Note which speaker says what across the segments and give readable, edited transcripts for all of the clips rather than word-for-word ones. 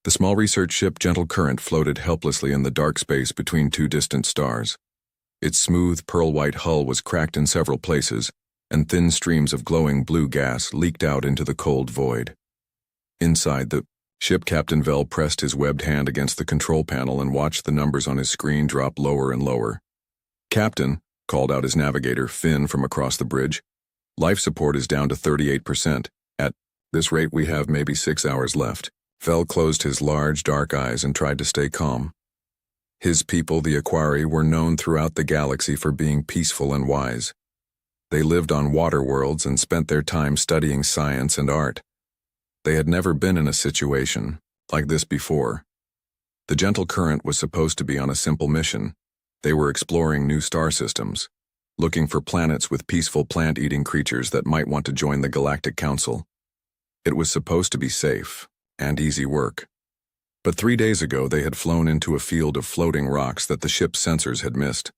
Speaker 1: The small research ship Gentle Current floated helplessly in the dark space between two distant stars. Its smooth, pearl-white hull was cracked in several places, and thin streams of glowing blue gas leaked out into the cold void. Inside the ship, Captain Vell pressed his webbed hand against the control panel and watched the numbers on his screen drop lower and lower. "Captain," called out his navigator, Finn, from across the bridge, "life support is down to 38%. At this rate, we have maybe 6 hours left." Vell closed his large, dark eyes and tried to stay calm. His people, the Aquari, were known throughout the galaxy for being peaceful and wise. They lived on water worlds and spent their time studying science and art. They had never been in a situation like this before. The Gentle Current was supposed to be on a simple mission. They were exploring new star systems, looking for planets with peaceful plant-eating creatures that might want to join the Galactic Council. It was supposed to be safe and easy work. But 3 days ago they had flown into a field of floating rocks that the ship's sensors had missed.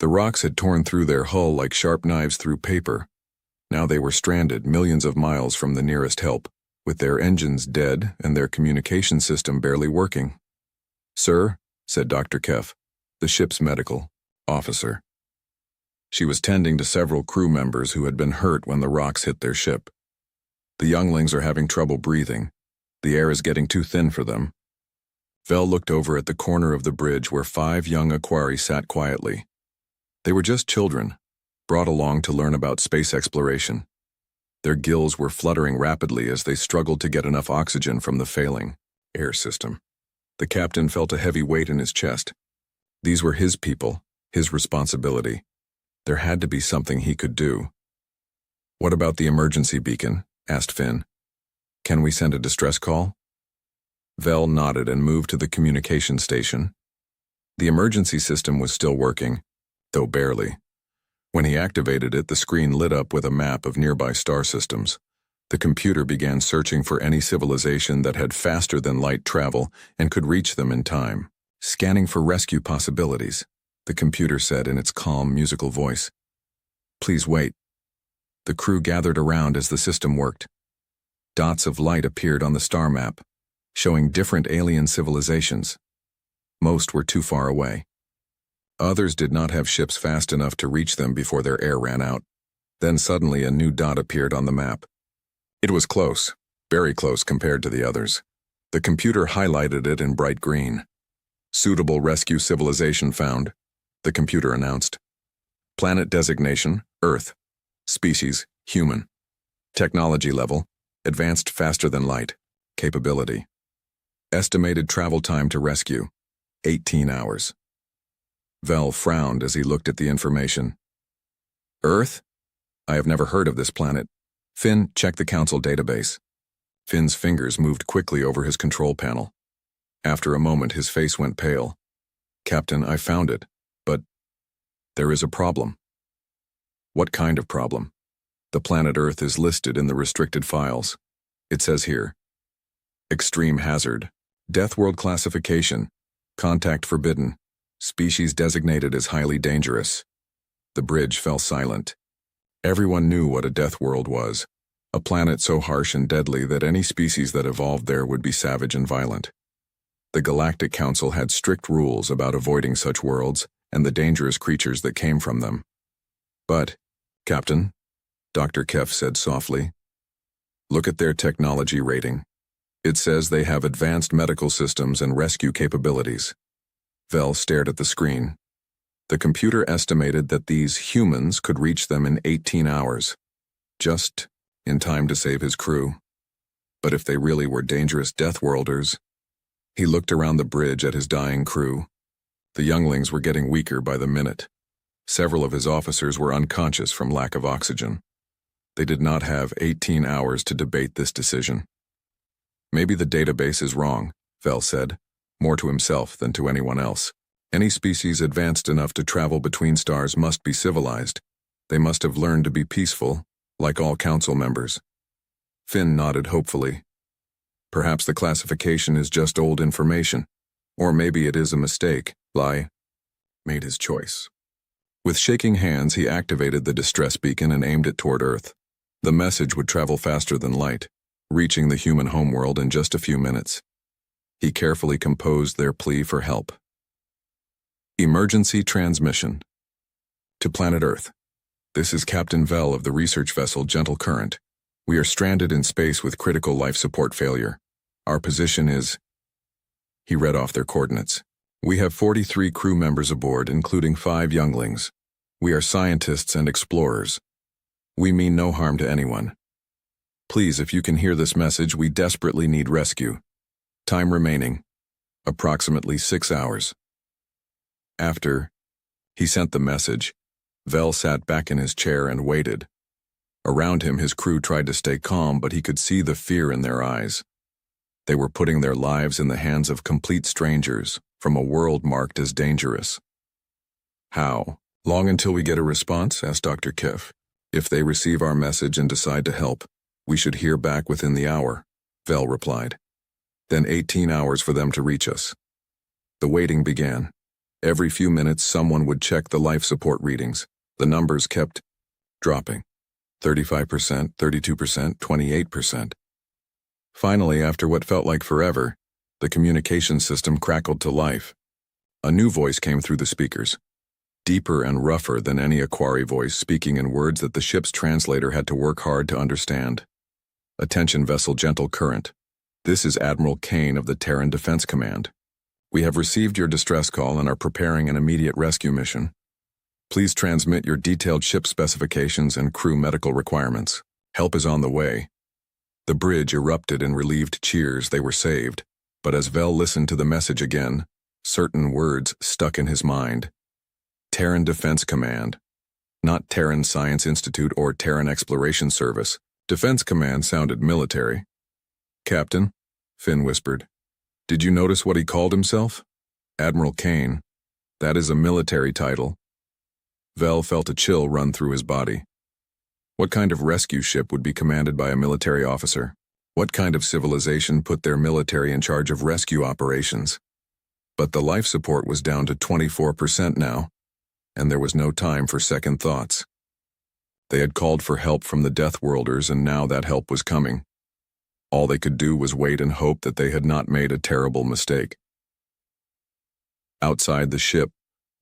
Speaker 1: The rocks had torn through their hull like sharp knives through paper. Now they were stranded millions of miles from the nearest help, with their engines dead and their communication system barely working. "Sir," said Dr. Kef, the ship's medical officer. She was tending to several crew members who had been hurt when the rocks hit their ship. "The younglings are having trouble breathing. The air is getting too thin for them." Vell looked over at the corner of the bridge where 5 young Aquari sat quietly. They were just children, brought along to learn about space exploration. Their gills were fluttering rapidly as they struggled to get enough oxygen from the failing air system. The captain felt a heavy weight in his chest. These were his people, his responsibility. There had to be something he could do. "What about the emergency beacon?" asked Finn. "Can we send a distress call?" Vell nodded and moved to the communication station. The emergency system was still working, though barely. When he activated it, the screen lit up with a map of nearby star systems. The computer began searching for any civilization that had faster-than-light travel and could reach them in time. "Scanning for rescue possibilities," the computer said in its calm, musical voice. "Please wait." The crew gathered around as the system worked. Dots of light appeared on the star map, showing different alien civilizations. Most were too far away. Others did not have ships fast enough to reach them before their air ran out. Then suddenly a new dot appeared on the map. It was close, very close compared to the others. The computer highlighted it in bright green. "Suitable rescue civilization found," the computer announced. "Planet designation, Earth. Species, human. Technology level, advanced faster than light. Capability. Estimated travel time to rescue, 18 hours. Vell frowned as he looked at the information. "Earth? I have never heard of this planet. Finn, check the Council database." Finn's fingers moved quickly over his control panel. After a moment, his face went pale. "Captain, I found it, but there is a problem." "What kind of problem?" "The planet Earth is listed in the restricted files. It says here, extreme hazard, Deathworld classification, contact forbidden, species designated as highly dangerous." The bridge fell silent. Everyone knew what a Deathworld was, a planet so harsh and deadly that any species that evolved there would be savage and violent. The Galactic Council had strict rules about avoiding such worlds and the dangerous creatures that came from them. "But, Captain," Dr. Kef said softly, "look at their technology rating. It says they have advanced medical systems and rescue capabilities." Vell stared at the screen. The computer estimated that these humans could reach them in 18 hours, just in time to save his crew. But if they really were dangerous Deathworlders— He looked around the bridge at his dying crew. The younglings were getting weaker by the minute. Several of his officers were unconscious from lack of oxygen. They did not have 18 hours to debate this decision. "Maybe the database is wrong," Vell said, more to himself than to anyone else. "Any species advanced enough to travel between stars must be civilized. They must have learned to be peaceful, like all council members." Finn nodded hopefully. "Perhaps the classification is just old information, or maybe it is a mistake." Lai made his choice. With shaking hands, he activated the distress beacon and aimed it toward Earth. The message would travel faster than light, reaching the human homeworld in just a few minutes. He carefully composed their plea for help. Emergency transmission. To planet Earth. This is Captain Vell of the research vessel Gentle Current. We are stranded in space with critical life support failure. Our position is... He read off their coordinates. We have 43 crew members aboard, including 5 younglings. We are scientists and explorers. We mean no harm to anyone. Please, if you can hear this message, we desperately need rescue. Time remaining. Approximately 6 hours. After he sent the message, Vell sat back in his chair and waited. Around him, his crew tried to stay calm, but he could see the fear in their eyes. They were putting their lives in the hands of complete strangers from a world marked as dangerous. How long until we get a response? Asked Dr. Kiff. If they receive our message and decide to help, we should hear back within the hour, Vell replied. Then 18 hours for them to reach us. The waiting began. Every few minutes, someone would check the life support readings. The numbers kept dropping. 35%, 32%, 28%. Finally, after what felt like forever, the communication system crackled to life. A new voice came through the speakers, deeper and rougher than any Aquari voice, speaking in words that the ship's translator had to work hard to understand. Attention, vessel Gentle Current. This is Admiral Kane of the Terran Defense Command. We have received your distress call and are preparing an immediate rescue mission. Please transmit your detailed ship specifications and crew medical requirements. Help is on the way. The bridge erupted in relieved cheers. They were saved. But as Vell listened to the message again, certain words stuck in his mind. Terran Defense Command. Not Terran Science Institute or Terran Exploration Service. Defense Command sounded military. Captain, Finn whispered. Did you notice what he called himself? Admiral Kane. That is a military title. Vell felt a chill run through his body. What kind of rescue ship would be commanded by a military officer? What kind of civilization put their military in charge of rescue operations? But the life support was down to 24% now, and there was no time for second thoughts. They had called for help from the Deathworlders, and now that help was coming. All they could do was wait and hope that they had not made a terrible mistake. Outside the ship,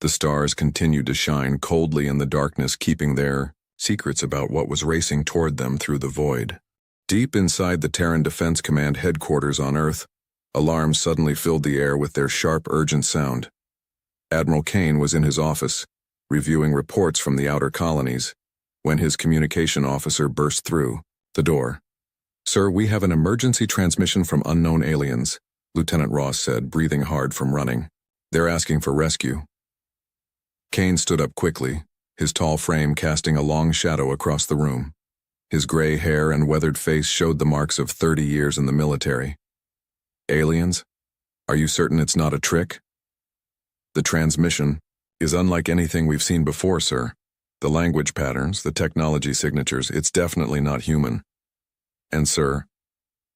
Speaker 1: the stars continued to shine coldly in the darkness, keeping their secrets about what was racing toward them through the void. Deep inside the Terran Defense Command headquarters on Earth, alarms suddenly filled the air with their sharp, urgent sound. Admiral Kane was in his office, reviewing reports from the outer colonies, when his communication officer burst through the door. Sir, we have an emergency transmission from unknown aliens, Lieutenant Ross said, breathing hard from running. They're asking for rescue. Kane stood up quickly, his tall frame casting a long shadow across the room. His gray hair and weathered face showed the marks of 30 years in the military. Aliens? Are you certain it's not a trick? The transmission is unlike anything we've seen before, sir. The language patterns, the technology signatures, it's definitely not human. And sir,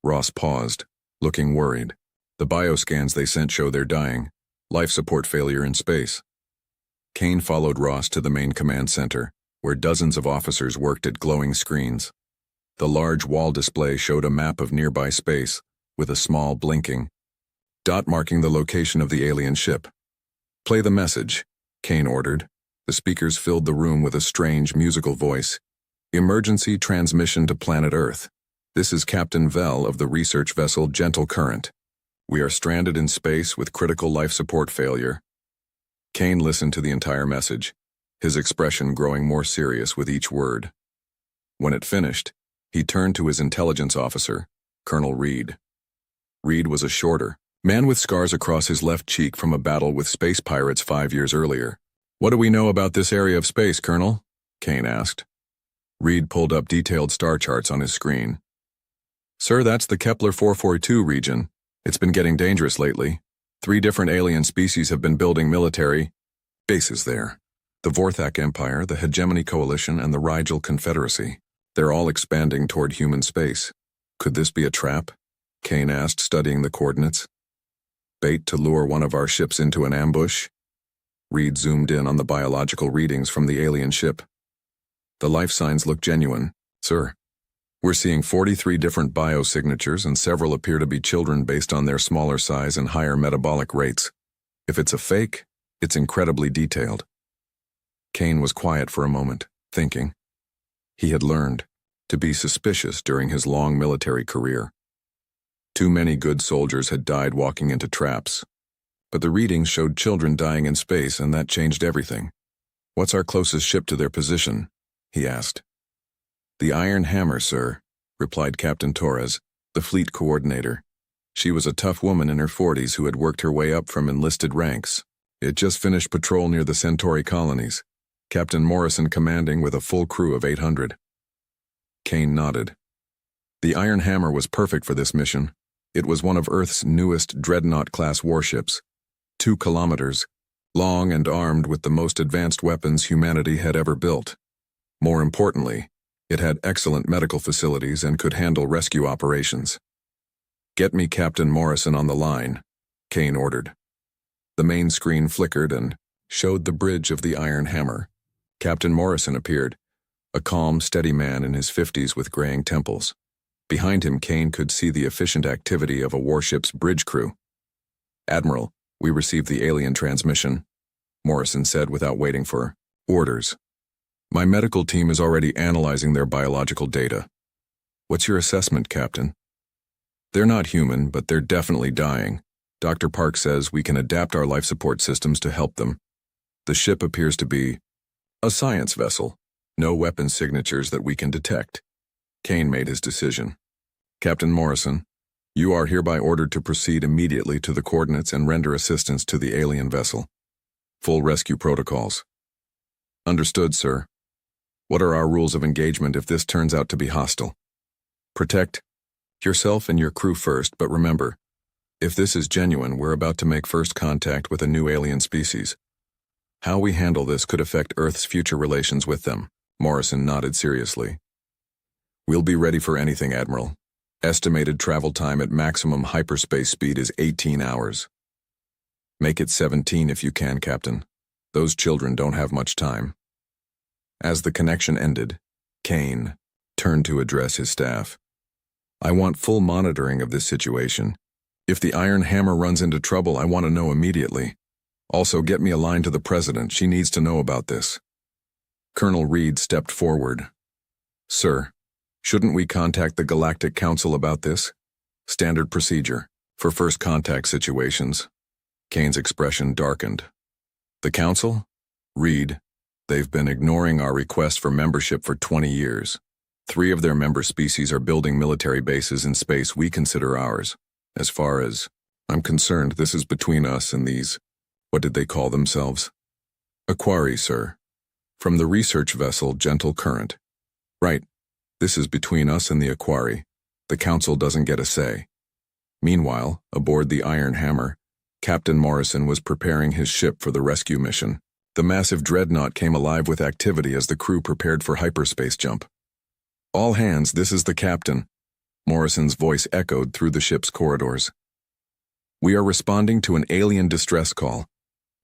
Speaker 1: Ross paused, looking worried. The bioscans they sent show they're dying. Life support failure in space. Kane followed Ross to the main command center, where dozens of officers worked at glowing screens. The large wall display showed a map of nearby space, with a small blinking dot marking the location of the alien ship. Play the message, Kane ordered. The speakers filled the room with a strange musical voice. Emergency transmission to planet Earth. This is Captain Vell of the research vessel Gentle Current. We are stranded in space with critical life support failure. Kane listened to the entire message, his expression growing more serious with each word. When it finished, he turned to his intelligence officer, Colonel Reed. Reed was a shorter man with scars across his left cheek from a battle with space pirates 5 years earlier. What do we know about this area of space, Colonel? Kane asked. Reed pulled up detailed star charts on his screen. Sir, that's the Kepler 442 region. It's been getting dangerous lately. 3 different alien species have been building military bases there. The Vorthak Empire, the Hegemony Coalition, and the Rigel Confederacy. They're all expanding toward human space. Could this be a trap? Kane asked, studying the coordinates. Bait to lure one of our ships into an ambush? Reed zoomed in on the biological readings from the alien ship. The life signs look genuine, sir. We're seeing 43 different biosignatures, and several appear to be children based on their smaller size and higher metabolic rates. If it's a fake, it's incredibly detailed. Kane was quiet for a moment, thinking. He had learned to be suspicious during his long military career. Too many good soldiers had died walking into traps. But the readings showed children dying in space, and that changed everything. "What's our closest ship to their position?" he asked. "The Iron Hammer, sir," replied Captain Torres, the fleet coordinator. She was a tough woman in her 40s who had worked her way up from enlisted ranks. It just finished patrol near the Centauri colonies. Captain Morrison commanding with a full crew of 800. Kane nodded. The Iron Hammer was perfect for this mission. It was one of Earth's newest Dreadnought-class warships, 2 kilometers, long and armed with the most advanced weapons humanity had ever built. More importantly, it had excellent medical facilities and could handle rescue operations. "Get me Captain Morrison on the line," Kane ordered. The main screen flickered and showed the bridge of the Iron Hammer. Captain Morrison appeared, a calm, steady man in his 50s with graying temples. Behind him, Kane could see the efficient activity of a warship's bridge crew. "Admiral, we received the alien transmission," Morrison said without waiting for orders. "My medical team is already analyzing their biological data. What's your assessment, Captain?" "They're not human, but they're definitely dying. Dr. Park says we can adapt our life support systems to help them. The ship appears to be a science vessel. No weapon signatures that we can detect." Kane made his decision. "Captain Morrison, you are hereby ordered to proceed immediately to the coordinates and render assistance to the alien vessel. Full rescue protocols." "Understood, sir. What are our rules of engagement if this turns out to be hostile?" "Protect yourself and your crew first, but remember, if this is genuine, we're about to make first contact with a new alien species. How we handle this could affect Earth's future relations with them." Morrison nodded seriously. "We'll be ready for anything, Admiral. Estimated travel time at maximum hyperspace speed is 18 hours. Make it 17 if you can, Captain. Those children don't have much time." As the connection ended, Kane turned to address his staff. "I want full monitoring of this situation. If the Iron Hammer runs into trouble, I want to know immediately. Also, get me a line to the President. She needs to know about this." Colonel Reed stepped forward. "Sir, shouldn't we contact the Galactic Council about this? Standard procedure for first contact situations." Kane's expression darkened. "The Council? Reed, they've been ignoring our request for membership for 20 years. 3 of their member species are building military bases in space we consider ours. As far as I'm concerned, this is between us and these, what did they call themselves? Aquari, sir. From the research vessel Gentle Current. Right. This is between us and the Aquari. The Council doesn't get a say." Meanwhile, aboard the Iron Hammer, Captain Morrison was preparing his ship for the rescue mission. The massive dreadnought came alive with activity as the crew prepared for hyperspace jump. "All hands, this is the captain." Morrison's voice echoed through the ship's corridors. "We are responding to an alien distress call.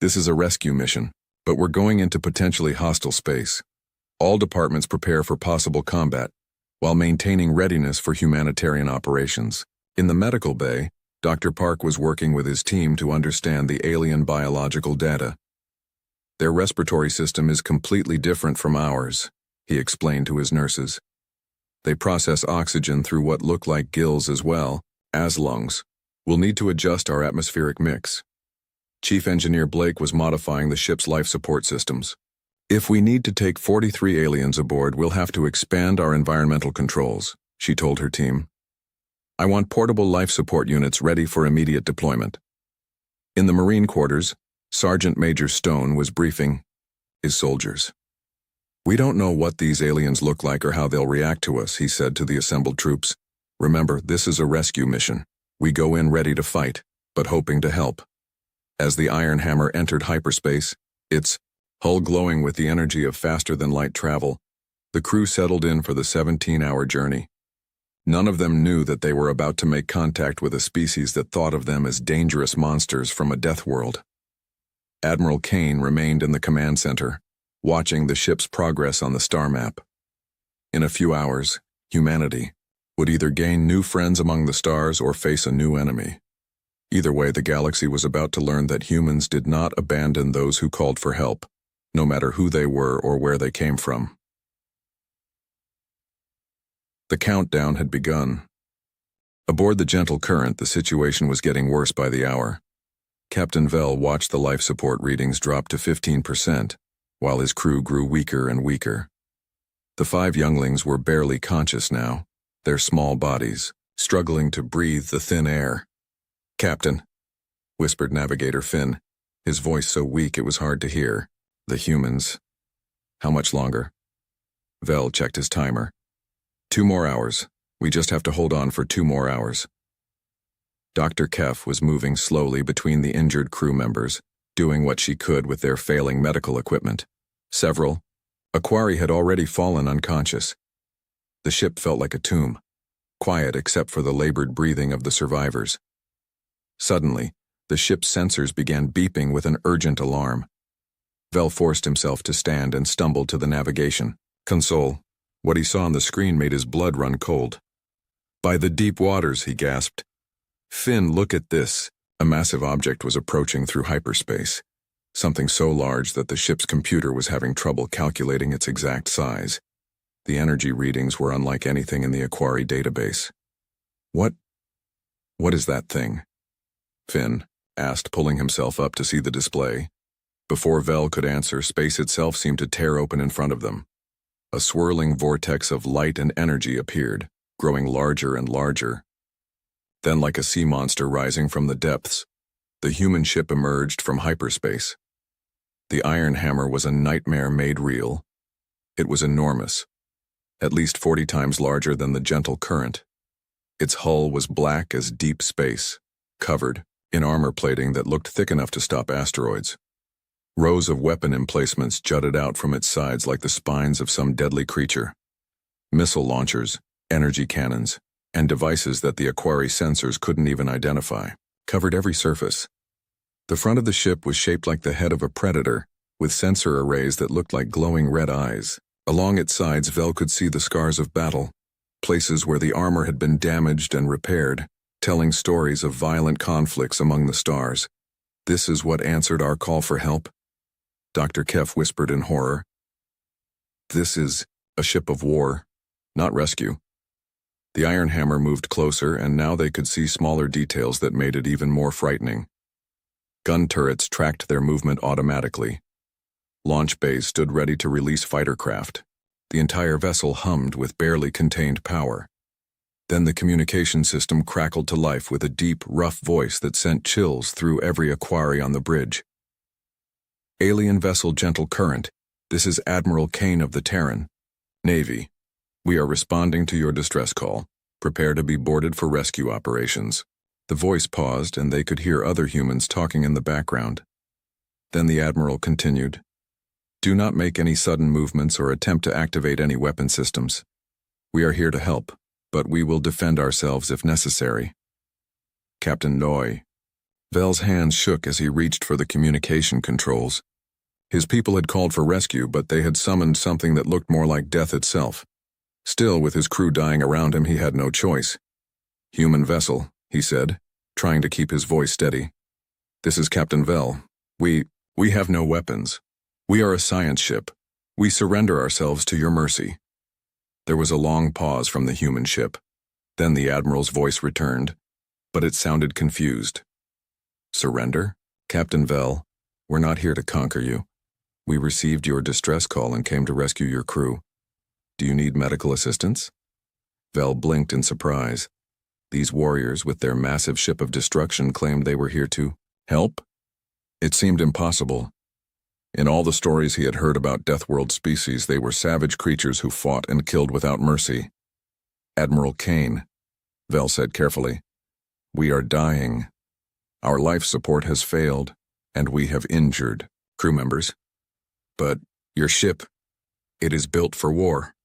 Speaker 1: This is a rescue mission, but we're going into potentially hostile space. All departments prepare for possible combat, while maintaining readiness for humanitarian operations." In the medical bay, Dr. Park was working with his team to understand the alien biological data. "Their respiratory system is completely different from ours," he explained to his nurses. "They process oxygen through what look like gills as well as lungs. We'll need to adjust our atmospheric mix." Chief Engineer Blake was modifying the ship's life support systems. "If we need to take 43 aliens aboard, we'll have to expand our environmental controls," she told her team. "I want portable life support units ready for immediate deployment." In the Marine quarters, Sergeant Major Stone was briefing his soldiers. "We don't know what these aliens look like or how they'll react to us," he said to the assembled troops. "Remember, this is a rescue mission. We go in ready to fight, but hoping to help." As the Iron Hammer entered hyperspace, its hull glowing with the energy of faster-than-light travel, the crew settled in for the 17-hour journey. None of them knew that they were about to make contact with a species that thought of them as dangerous monsters from a death world. Admiral Kane remained in the command center, watching the ship's progress on the star map. In a few hours, Humanity would either gain new friends among the stars or face a new enemy. Either way, the galaxy was about to learn that humans did not abandon those who called for help, no matter who they were or where they came from. The countdown had begun. Aboard the gentle current, the situation was getting worse by the hour. Captain Vell watched the life support readings drop to 15%, while his crew grew weaker and weaker. The 5 younglings were barely conscious now, their small bodies struggling to breathe the thin air. "Captain," whispered Navigator Finn, his voice so weak it was hard to hear. "The humans. How much longer?" Vell checked his timer. 2 more hours. We just have to hold on for 2 more hours. Dr. Kef was moving slowly between the injured crew members, doing what she could with their failing medical equipment. Several. A quarry had already fallen unconscious. The ship felt like a tomb, quiet except for the labored breathing of the survivors. Suddenly, the ship's sensors began beeping with an urgent alarm. Vell forced himself to stand and stumbled to the navigation console. What he saw on the screen made his blood run cold. "By the deep waters," he gasped. "Finn, look at this." A massive object was approaching through hyperspace, something so large that the ship's computer was having trouble calculating its exact size. The energy readings were unlike anything in the Aquari database. What is that thing?" Finn asked, pulling himself up to see the display. Before Vell could answer, space itself seemed to tear open in front of them. A swirling vortex of light and energy appeared, growing larger and larger. Then, like a sea monster rising from the depths, the human ship emerged from hyperspace. The iron hammer was a nightmare made real. It was enormous, at least 40 times larger than the gentle current. Its hull was black as deep space, covered in armor plating that looked thick enough to stop asteroids. Rows of weapon emplacements jutted out from its sides like the spines of some deadly creature. Missile launchers, energy cannons, and devices that the Aquari sensors couldn't even identify covered every surface. The front of the ship was shaped like the head of a predator, with sensor arrays that looked like glowing red eyes. Along its sides, Vell could see the scars of battle, places where the armor had been damaged and repaired, telling stories of violent conflicts among the stars. "This is what answered our call for help?" Dr. Kef whispered in horror. "This is a ship of war, not rescue." The iron hammer moved closer, and now they could see smaller details that made it even more frightening. Gun turrets tracked their movement automatically. Launch bays stood ready to release fighter craft. The entire vessel hummed with barely contained power. Then the communication system crackled to life with a deep, rough voice that sent chills through every Aquari on the bridge. "Alien vessel Gentle Current, this is Admiral Kane of the Terran, Navy. We are responding to your distress call. Prepare to be boarded for rescue operations." The voice paused, and they could hear other humans talking in the background. Then the Admiral continued, "Do not make any sudden movements or attempt to activate any weapon systems. We are here to help, but we will defend ourselves if necessary." Captain Noy. Vell's hands shook as he reached for the communication controls. His people had called for rescue, but they had summoned something that looked more like death itself. Still, with his crew dying around him, he had no choice. "Human vessel," he said, trying to keep his voice steady. "This is Captain Vell. We have no weapons. We are a science ship. We surrender ourselves to your mercy." There was a long pause from the human ship. Then the Admiral's voice returned, but it sounded confused. "Surrender? Captain Vell, we're not here to conquer you. We received your distress call and came to rescue your crew. Do you need medical assistance?" Vell blinked in surprise. These warriors, with their massive ship of destruction, claimed they were here to help? It seemed impossible. In all the stories he had heard about Deathworld species, they were savage creatures who fought and killed without mercy. "Admiral Kane," Vell said carefully, "we are dying. Our life support has failed, and we have injured crew members. But your ship, it is built for war."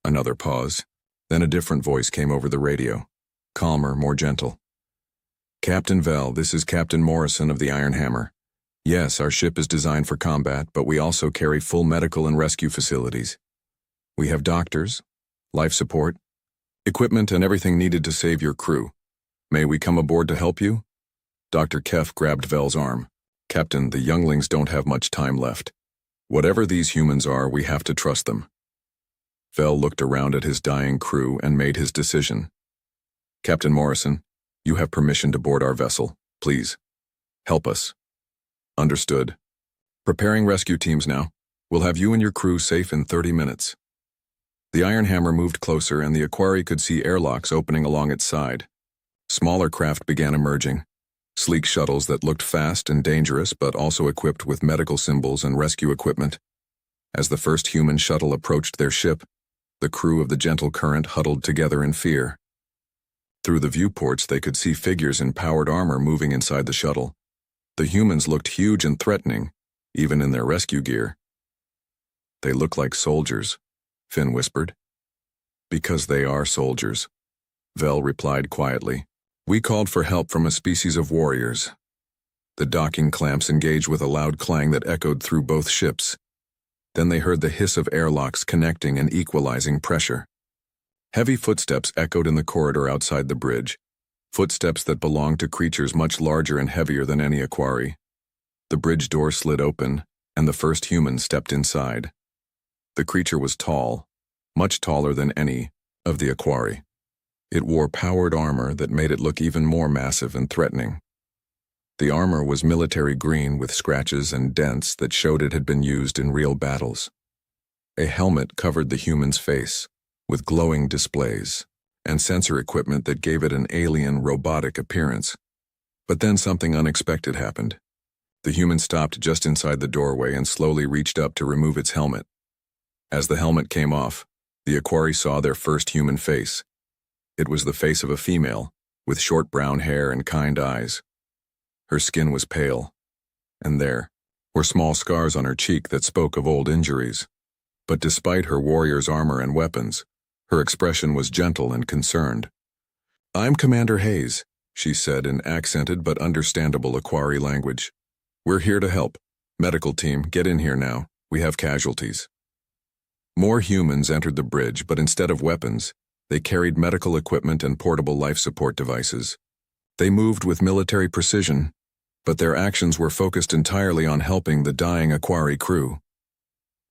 Speaker 1: Another pause. Then a different voice came over the radio, calmer, more gentle. "Captain Vell, this is Captain Morrison of the Iron Hammer. Yes, our ship is designed for combat, but we also carry full medical and rescue facilities. We have doctors, life support, Equipment and everything needed to save your crew. May we come aboard to help you? Dr. Kef grabbed Vel's arm. Captain, the younglings don't have much time left. Whatever these humans are, we have to trust them. Vel looked around at his dying crew and made his decision. Captain Morrison, you have permission to board our vessel. Please, help us. Understood. Preparing rescue teams now. We'll have you and your crew safe in 30 minutes. The Iron Hammer moved closer and the Aquari could see airlocks opening along its side. Smaller craft began emerging. Sleek shuttles that looked fast and dangerous but also equipped with medical symbols and rescue equipment. As the first human shuttle approached their ship, the crew of the Gentle Current huddled together in fear. Through the viewports they could see figures in powered armor moving inside the shuttle. The humans looked huge and threatening, even in their rescue gear. They look like soldiers, Finn whispered. Because they are soldiers, Vel replied quietly. We called for help from a species of warriors. The docking clamps engaged with a loud clang that echoed through both ships. Then they heard the hiss of airlocks connecting and equalizing pressure. Heavy footsteps echoed in the corridor outside the bridge, footsteps that belonged to creatures much larger and heavier than any Aquari. The bridge door slid open, and the first human stepped inside. The creature was tall, much taller than any of the Aquari. It wore powered armor that made it look even more massive and threatening. The armor was military green with scratches and dents that showed it had been used in real battles. A helmet covered the human's face, with glowing displays, and sensor equipment that gave it an alien, robotic appearance. But then something unexpected happened. The human stopped just inside the doorway and slowly reached up to remove its helmet. As the helmet came off, the Aquari saw their first human face. It was the face of a female, with short brown hair and kind eyes. Her skin was pale, and there were small scars on her cheek that spoke of old injuries. But despite her warrior's armor and weapons, her expression was gentle and concerned. I'm Commander Hayes, she said in accented but understandable Aquari language. We're here to help. Medical team, get in here now. We have casualties. More humans entered the bridge, but instead of weapons, they carried medical equipment and portable life support devices. They moved with military precision, but their actions were focused entirely on helping the dying Aquari crew.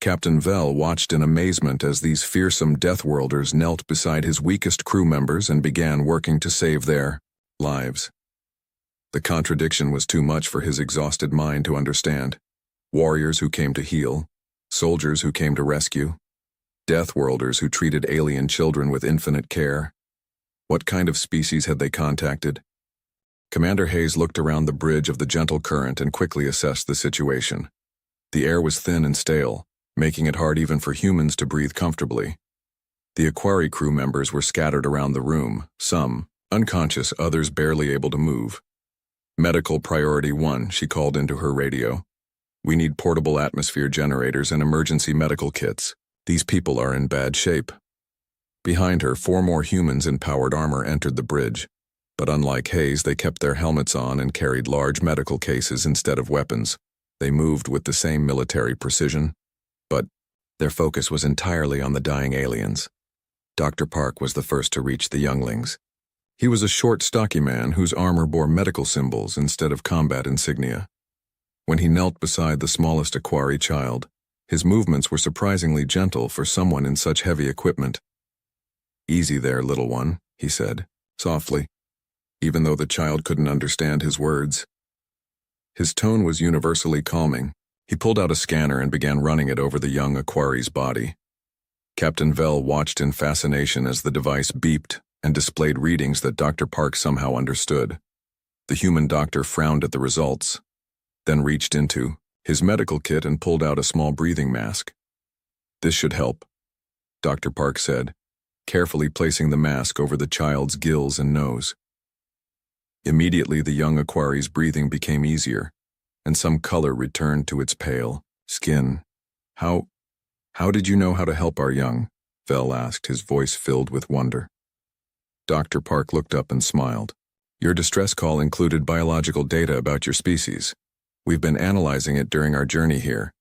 Speaker 1: Captain Vel watched in amazement as these fearsome Deathworlders knelt beside his weakest crew members and began working to save their lives. The contradiction was too much for his exhausted mind to understand. Warriors who came to heal, soldiers who came to rescue, Deathworlders who treated alien children with infinite care. What kind of species had they contacted? Commander Hayes looked around the bridge of the Gentle Current and quickly assessed the situation. The air was thin and stale, making it hard even for humans to breathe comfortably. The Aquari crew members were scattered around the room, some unconscious, others barely able to move. Medical Priority 1, she called into her radio. We need portable atmosphere generators and emergency medical kits. These people are in bad shape. Behind her, 4 more humans in powered armor entered the bridge. But unlike Hayes, they kept their helmets on and carried large medical cases instead of weapons. They moved with the same military precision, but their focus was entirely on the dying aliens. Dr. Park was the first to reach the younglings. He was a short, stocky man whose armor bore medical symbols instead of combat insignia. When he knelt beside the smallest Aquari child, his movements were surprisingly gentle for someone in such heavy equipment. Easy there, little one, he said, softly, even though the child couldn't understand his words. His tone was universally calming. He pulled out a scanner and began running it over the young Aquari's body. Captain Vel watched in fascination as the device beeped and displayed readings that Dr. Park somehow understood. The human doctor frowned at the results, then reached into his medical kit and pulled out a small breathing mask. This should help, Dr. Park said, carefully placing the mask over the child's gills and nose. Immediately, the young Aquari's breathing became easier, and some color returned to its pale skin. How did you know how to help our young? Vel asked, his voice filled with wonder. Dr. Park looked up and smiled. Your distress call included biological data about your species. We've been analyzing it during our journey here.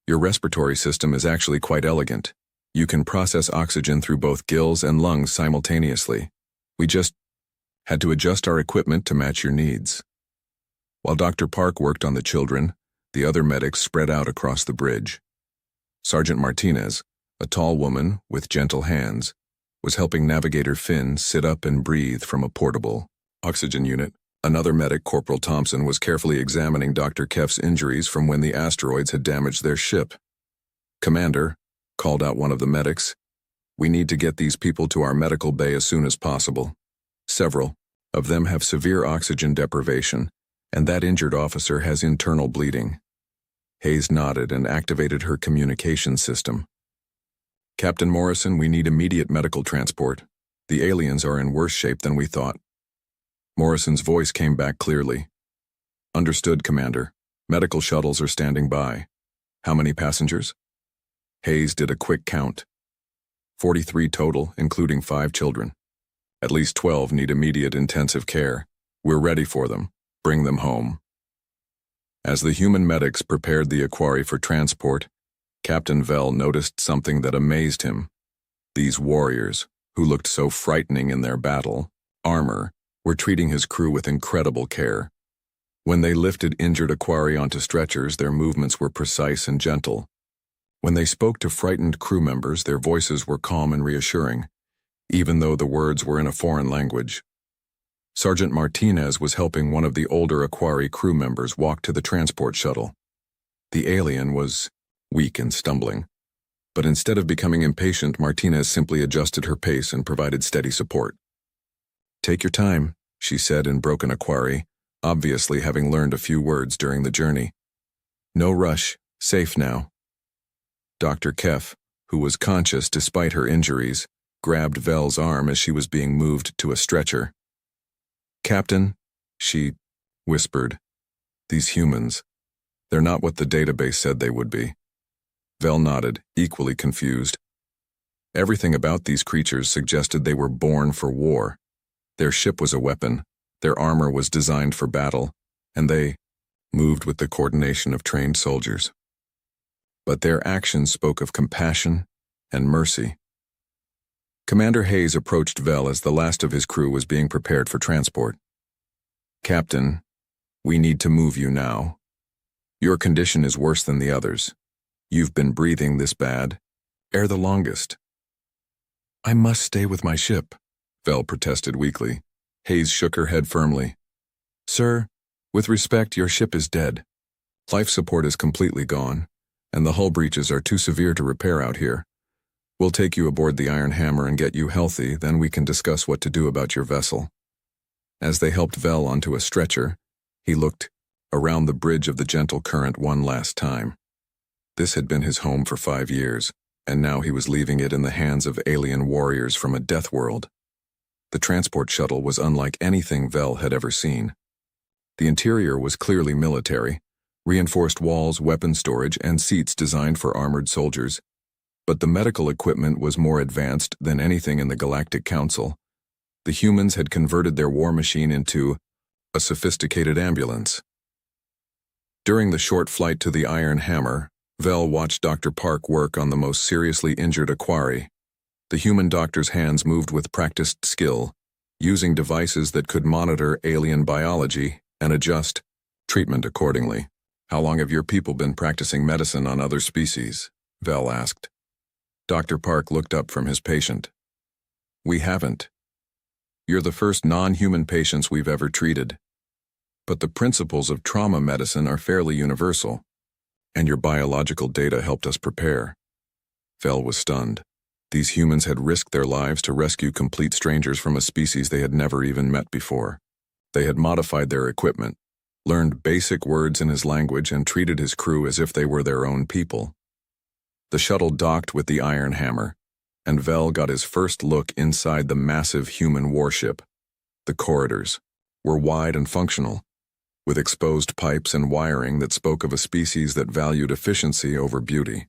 Speaker 1: Your respiratory system is actually quite elegant. You can process oxygen through both gills and lungs simultaneously. We just had to adjust our equipment to match your needs." While Dr. Park worked on the children, the other medics spread out across the bridge. Sergeant Martinez, a tall woman with gentle hands, was helping Navigator Finn sit up and breathe from a portable oxygen unit. Another medic, Corporal Thompson, was carefully examining Dr. Keff's injuries from when the asteroids had damaged their ship. "Commander," called out one of the medics, "we need to get these people to our medical bay as soon as possible. Several of them have severe oxygen deprivation, and that injured officer has internal bleeding." Hayes nodded and activated her communication system. "Captain Morrison, we need immediate medical transport. The aliens are in worse shape than we thought." Morrison's voice came back clearly. "Understood, Commander. Medical shuttles are standing by. How many passengers?" Hayes did a quick count. 43 total, including 5 children. At least 12 need immediate intensive care. We're ready for them. Bring them home. As the human medics prepared the Aquari for transport, Captain Vell noticed something that amazed him. These warriors, who looked so frightening in their battle armor, were treating his crew with incredible care. When they lifted injured Aquari onto stretchers, their movements were precise and gentle. When they spoke to frightened crew members, their voices were calm and reassuring, even though the words were in a foreign language. Sergeant Martinez was helping one of the older Aquari crew members walk to the transport shuttle. The alien was weak and stumbling, but instead of becoming impatient, Martinez simply adjusted her pace and provided steady support. "Take your time," she said in broken Aquari, obviously having learned a few words during the journey. "No rush, safe now." Dr. Keff, who was conscious despite her injuries, grabbed Vell's arm as she was being moved to a stretcher. "Captain," she whispered, "these humans, they're not what the database said they would be." Vell nodded, equally confused. Everything about these creatures suggested they were born for war. Their ship was a weapon, their armor was designed for battle, and they moved with the coordination of trained soldiers. But their actions spoke of compassion and mercy. Commander Hayes approached Vell as the last of his crew was being prepared for transport. "Captain, we need to move you now. Your condition is worse than the others. You've been breathing this bad the longest." "I must stay with my ship," Vell protested weakly. Hayes shook her head firmly. "Sir, with respect, your ship is dead. Life support is completely gone, and the hull breaches are too severe to repair out here. We'll take you aboard the Iron Hammer and get you healthy, then we can discuss what to do about your vessel." As they helped Vell onto a stretcher, he looked around the bridge of the gentle current one last time. This had been his home for 5 years, and now he was leaving it in the hands of alien warriors from a death world. The transport shuttle was unlike anything Vell had ever seen. The interior was clearly military, reinforced walls, weapon storage, and seats designed for armored soldiers. But the medical equipment was more advanced than anything in the Galactic Council. The humans had converted their war machine into a sophisticated ambulance. During the short flight to the Iron Hammer, Vell watched Dr. Park work on the most seriously injured Aquari. The human doctor's hands moved with practiced skill, using devices that could monitor alien biology and adjust treatment accordingly. "How long have your people been practicing medicine on other species?" Vell asked. Dr. Park looked up from his patient. "We haven't. You're the first non-human patients we've ever treated. But the principles of trauma medicine are fairly universal, and your biological data helped us prepare." Vell was stunned. These humans had risked their lives to rescue complete strangers from a species they had never even met before. They had modified their equipment, learned basic words in his language, and treated his crew as if they were their own people. The shuttle docked with the Iron Hammer, and Vell got his first look inside the massive human warship. The corridors were wide and functional, with exposed pipes and wiring that spoke of a species that valued efficiency over beauty.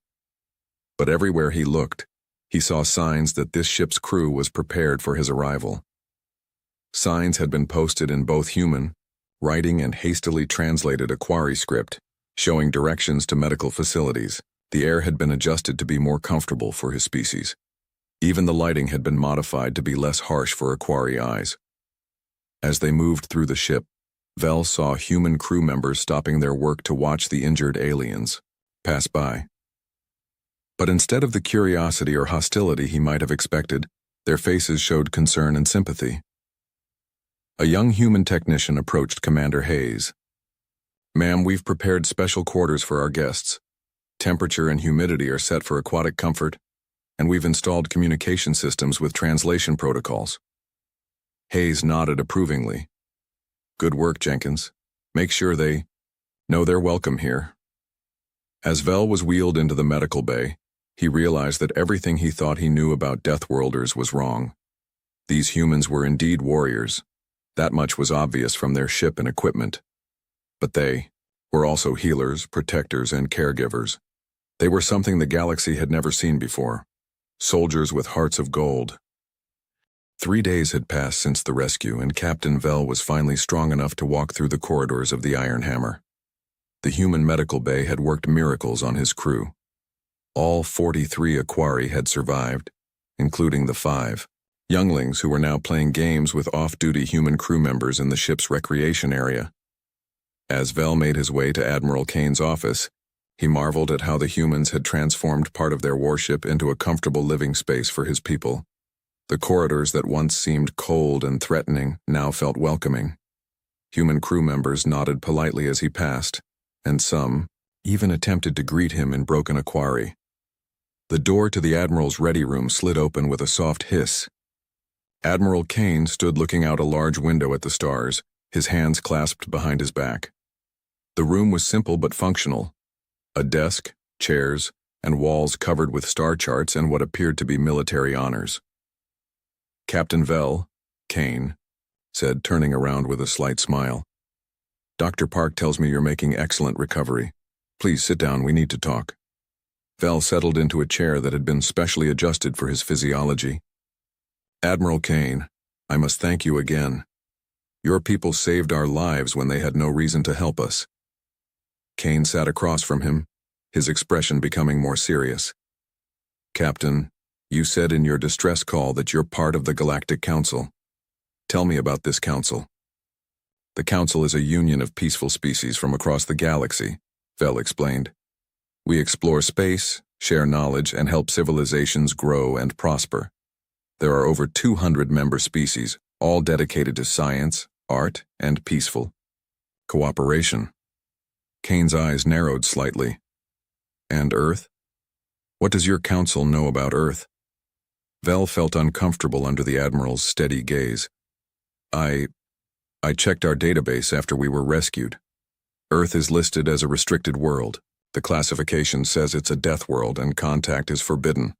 Speaker 1: But everywhere he looked, he saw signs that this ship's crew was prepared for his arrival. Signs had been posted in both human, writing, and hastily translated Aquari script, showing directions to medical facilities. The air had been adjusted to be more comfortable for his species. Even the lighting had been modified to be less harsh for Aquari eyes. As they moved through the ship, Vel saw human crew members stopping their work to watch the injured aliens pass by. But instead of the curiosity or hostility he might have expected, their faces showed concern and sympathy. A young human technician approached Commander Hayes. "Ma'am, we've prepared special quarters for our guests. Temperature and humidity are set for aquatic comfort, and we've installed communication systems with translation protocols." Hayes nodded approvingly. "Good work, Jenkins. Make sure they know they're welcome here." As Vel was wheeled into the medical bay, he realized that everything he thought he knew about Deathworlders was wrong. These humans were indeed warriors. That much was obvious from their ship and equipment. But they were also healers, protectors, and caregivers. They were something the galaxy had never seen before. Soldiers with hearts of gold. 3 days had passed since the rescue, and Captain Vel was finally strong enough to walk through the corridors of the Iron Hammer. The human medical bay had worked miracles on his crew. All 43 Aquari had survived, including the 5 younglings who were now playing games with off-duty human crew members in the ship's recreation area. As Vel made his way to Admiral Kane's office, he marveled at how the humans had transformed part of their warship into a comfortable living space for his people. The corridors that once seemed cold and threatening now felt welcoming. Human crew members nodded politely as he passed, and some even attempted to greet him in broken Aquari. The door to the Admiral's ready room slid open with a soft hiss. Admiral Kane stood looking out a large window at the stars, his hands clasped behind his back. The room was simple but functional. A desk, chairs, and walls covered with star charts and what appeared to be military honors. "Captain Vel," Kane said, turning around with a slight smile. "Dr. Park tells me you're making excellent recovery. Please sit down, we need to talk." Vel settled into a chair that had been specially adjusted for his physiology. "Admiral Kane, I must thank you again. Your people saved our lives when they had no reason to help us." Kane sat across from him, his expression becoming more serious. "Captain, you said in your distress call that you're part of the Galactic Council. Tell me about this council." "The Council is a union of peaceful species from across the galaxy," Vel explained. "We explore space, share knowledge, and help civilizations grow and prosper. There are over 200 member species, all dedicated to science, art, and peaceful cooperation." Kane's eyes narrowed slightly. "And Earth? What does your council know about Earth?" Vel felt uncomfortable under the Admiral's steady gaze. I checked our database after we were rescued. Earth is listed as a restricted world. The classification says it's a death world and contact is forbidden."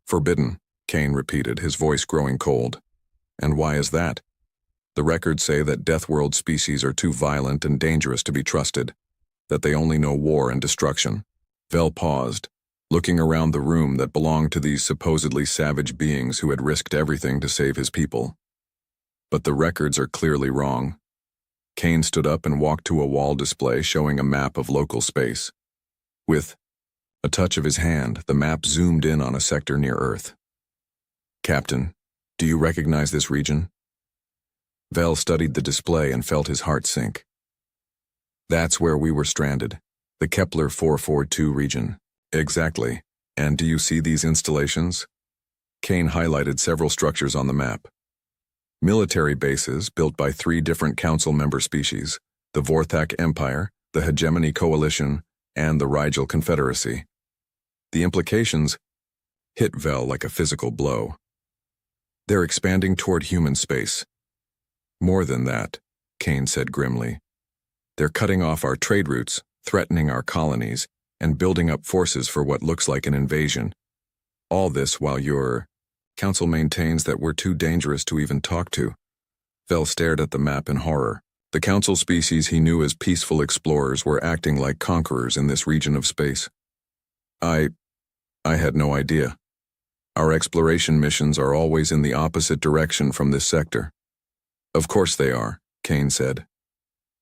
Speaker 1: "Forbidden," Kane repeated, his voice growing cold. "And why is that?" "The records say that death world species are too violent and dangerous to be trusted, that they only know war and destruction." Vel paused, looking around the room that belonged to these supposedly savage beings who had risked everything to save his people. "But the records are clearly wrong." Kane stood up and walked to a wall display showing a map of local space. With a touch of his hand, the map zoomed in on a sector near Earth. "Captain, do you recognize this region?" Vel studied the display and felt his heart sink. "That's where we were stranded, the Kepler 442 region." "Exactly. And do you see these installations?" Kane highlighted several structures on the map. Military bases built by 3 different council member species, the Vorthak Empire, the Hegemony Coalition, and the Rigel Confederacy. The implications hit Vel like a physical blow. They're expanding toward human space. "More than that," Kane said grimly. "They're cutting off our trade routes, threatening our colonies, and building up forces for what looks like an invasion. All this while your council maintains that we're too dangerous to even talk to." Vel stared at the map in horror. The council species he knew as peaceful explorers were acting like conquerors in this region of space. I had no idea. Our exploration missions are always in the opposite direction from this sector." "Of course they are," Kane said.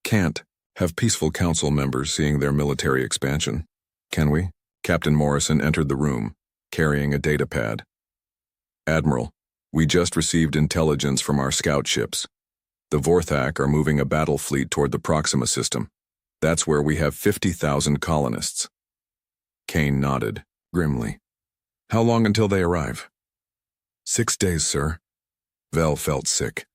Speaker 1: "Can't have peaceful council members seeing their military expansion, can we, Captain Morrison entered the room, carrying a datapad. Admiral, we just received intelligence from our scout ships. The Vorthak are moving a battle fleet toward the Proxima system. That's where we have 50,000 colonists. Kane nodded, grimly. How long until they arrive? 6 days, sir. Vel felt sick.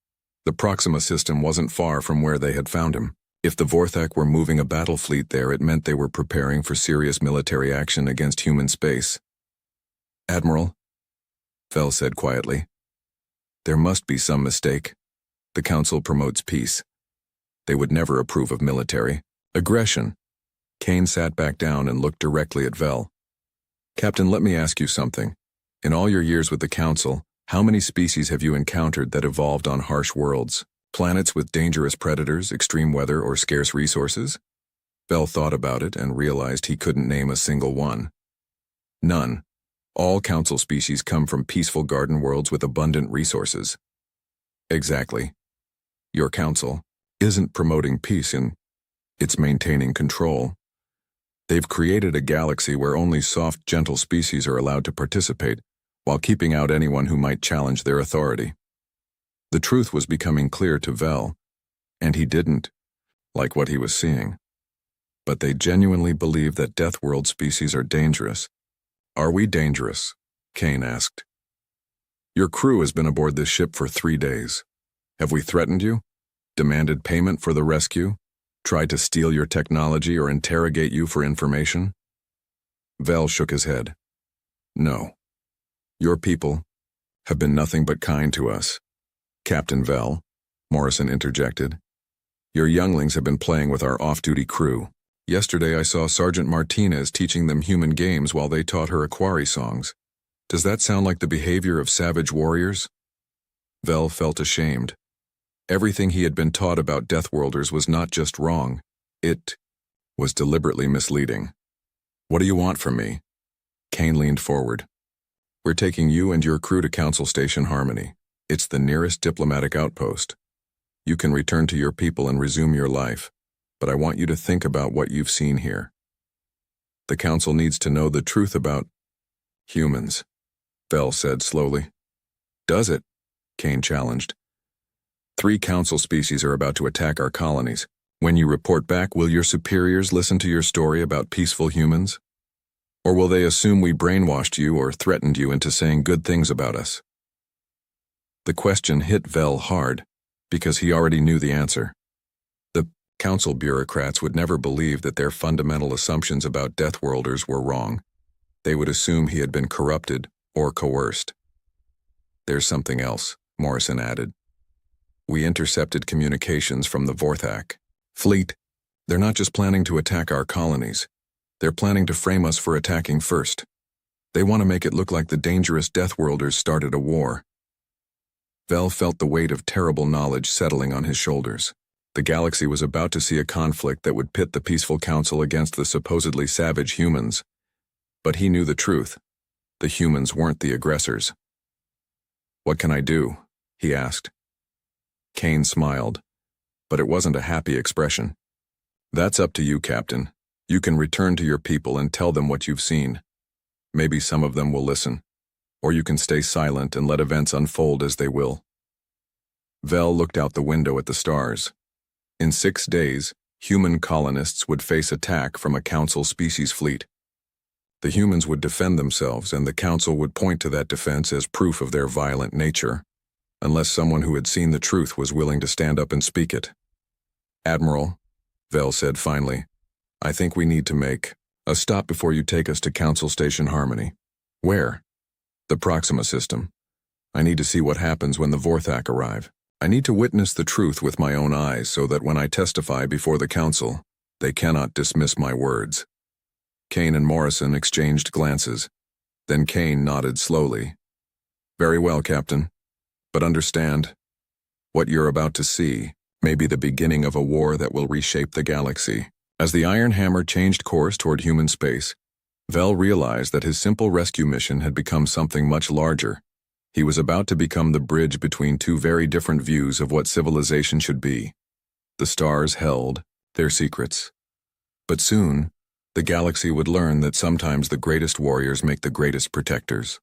Speaker 1: The Proxima system wasn't far from where they had found him. If the Vorthak were moving a battle fleet there, it meant they were preparing for serious military action against human space. Admiral, Vel said quietly, there must be some mistake. The Council promotes peace. They would never approve of military aggression. Kane sat back down and looked directly at Vel. Captain, let me ask you something. In all your years with the Council, how many species have you encountered that evolved on harsh worlds? Planets with dangerous predators, extreme weather, or scarce resources? Vel thought about it and realized he couldn't name a single one. None. All Council species come from peaceful garden worlds with abundant resources. Exactly. Your Council isn't promoting peace it's maintaining control. They've created a galaxy where only soft, gentle species are allowed to participate, while keeping out anyone who might challenge their authority. The truth was becoming clear to Vel, and he didn't like what he was seeing. But they genuinely believe that Deathworld species are dangerous. Are we dangerous? Kane asked. Your crew has been aboard this ship for 3 days. Have we threatened you? Demanded payment for the rescue? Tried to steal your technology or interrogate you for information? Vel shook his head. No. Your people have been nothing but kind to us. Captain Vel, Morrison interjected. Your younglings have been playing with our off-duty crew. Yesterday I saw Sergeant Martinez teaching them human games while they taught her Aquari songs. Does that sound like the behavior of savage warriors? Vel felt ashamed. Everything he had been taught about Deathworlders was not just wrong, it was deliberately misleading. What do you want from me? Kane leaned forward. We're taking you and your crew to Council Station Harmony. It's the nearest diplomatic outpost. You can return to your people and resume your life, but I want you to think about what you've seen here. The Council needs to know the truth about humans, Vel said slowly. Does it? Kane challenged. 3 Council species are about to attack our colonies. When you report back, will your superiors listen to your story about peaceful humans? Or will they assume we brainwashed you or threatened you into saying good things about us? The question hit Vel hard, because he already knew the answer. The Council bureaucrats would never believe that their fundamental assumptions about Deathworlders were wrong. They would assume he had been corrupted or coerced. There's something else, Morrison added. We intercepted communications from the Vorthak fleet. They're not just planning to attack our colonies. They're planning to frame us for attacking first. They want to make it look like the dangerous Deathworlders started a war. Vel felt the weight of terrible knowledge settling on his shoulders. The galaxy was about to see a conflict that would pit the peaceful Council against the supposedly savage humans. But he knew the truth. The humans weren't the aggressors. What can I do? He asked. Kane smiled, but it wasn't a happy expression. That's up to you, Captain. You can return to your people and tell them what you've seen. Maybe some of them will listen. Or you can stay silent and let events unfold as they will. Vel looked out the window at the stars. In 6 days, human colonists would face attack from a Council species fleet. The humans would defend themselves, and the Council would point to that defense as proof of their violent nature, unless someone who had seen the truth was willing to stand up and speak it. Admiral, Vel said finally, I think we need to make a stop before you take us to Council Station Harmony. Where? The Proxima system. I need to see what happens when the Vorthak arrive. I need to witness the truth with my own eyes so that when I testify before the Council, they cannot dismiss my words. Kane and Morrison exchanged glances. Then Kane nodded slowly. Very well, Captain. But understand, what you're about to see may be the beginning of a war that will reshape the galaxy. As the Iron Hammer changed course toward human space, Vel realized that his simple rescue mission had become something much larger. He was about to become the bridge between 2 very different views of what civilization should be. The stars held their secrets. But soon, the galaxy would learn that sometimes the greatest warriors make the greatest protectors.